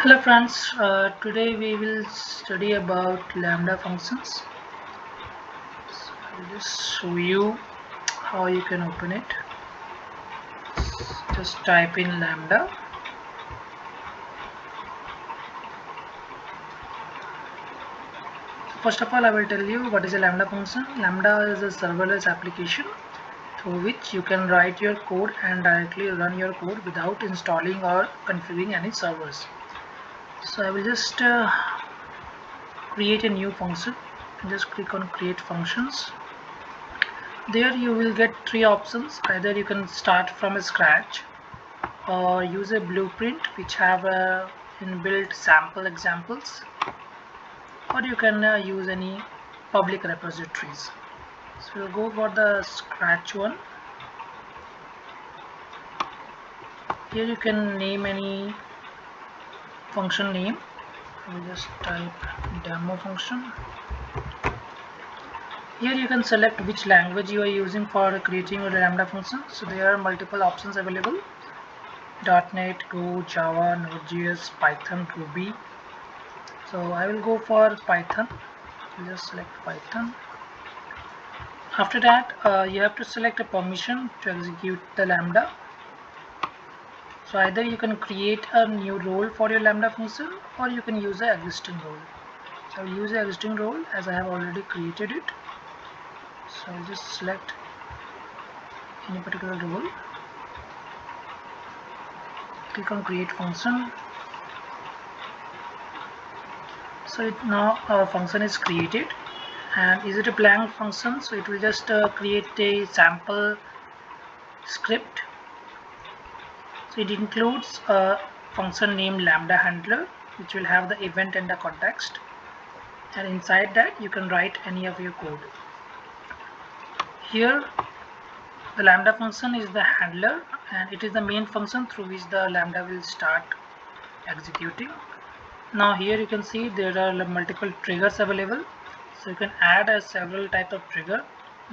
Hello friends, today we will study about Lambda functions. So I'll just show you how you can open it. Just type in Lambda. First of all, I will tell you what is a Lambda function. Lambda is a serverless application through which you can write your code and directly run your code without installing or configuring any servers. So I will just create a new function. Just click on create functions. There you will get three options. Either you can start from scratch or use a blueprint which have inbuilt sample examples, or you can use any public repositories. So we'll go for the scratch one. Here you can name any function name. I will just type demo function. Here you can select which language you are using for creating your Lambda function. So there are multiple options available: .NET, Go, Java, Node.js, Python, Ruby. So I will go for Python. I'll just select Python. After that, you have to select a permission to execute the Lambda. So either you can create a new role for your Lambda function, or you can use the existing role. So I will use the existing role as I have already created it. So I'll just select any particular role, click on create function. So now our function is created. And is it a blank function? So it will just create a sample script. So it includes a function named Lambda Handler, which will have the event and the context, and inside that you can write any of your code. Here the Lambda function is the handler, and it is the main function through which the Lambda will start executing. Now here you can see there are multiple triggers available. So you can add several types of trigger.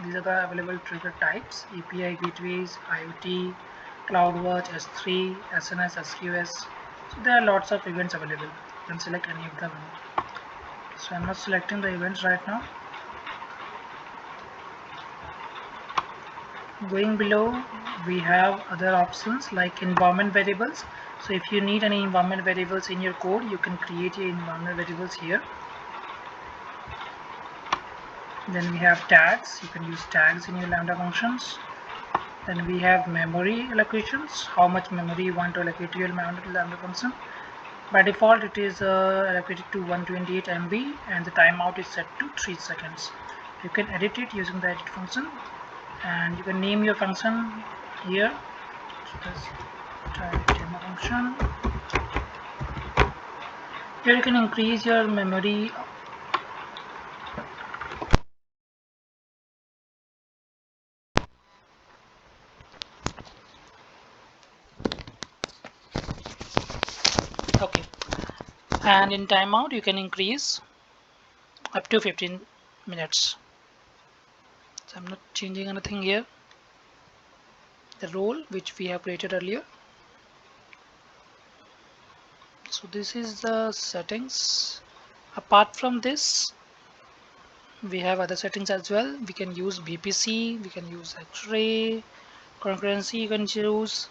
These are the available trigger types: API gateways, IoT, CloudWatch, S3, SNS, SQS. So there are lots of events available. You can select any of them. So I'm not selecting the events right now. Going below, we have other options like environment variables. So if you need any environment variables in your code, you can create your environment variables here. Then we have tags. You can use tags in your Lambda functions. Then we have memory allocations, how much memory you want to allocate to your Lambda function. By default it is allocated to 128 MB, and the timeout is set to 3 seconds. You can edit it using the edit function, and you can name your function here. So just type demo function. Here you can increase your memory. Okay, and in timeout you can increase up to 15 minutes. So I'm not changing anything here. The role which we have created earlier. So this is the settings. Apart from this, we have other settings as well. We can use VPC, we can use X-ray, concurrency you can choose.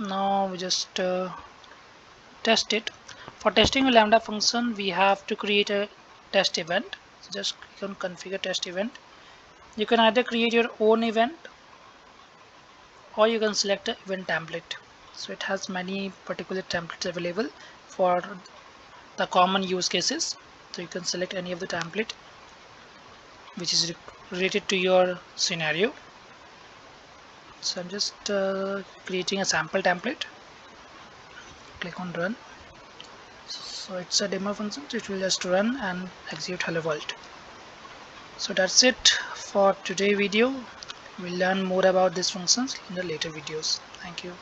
Now we just test it. For testing a Lambda function, we have to create a test event. So just click on configure test event. You can either create your own event, or you can select an event template. So it has many particular templates available for the common use cases. So you can select any of the template which is related to your scenario. So I'm just creating a sample template. Click on run. So it's a demo function, so it will just run and execute hello world. So that's it for today's video. We'll learn more about these functions in the later videos. Thank you.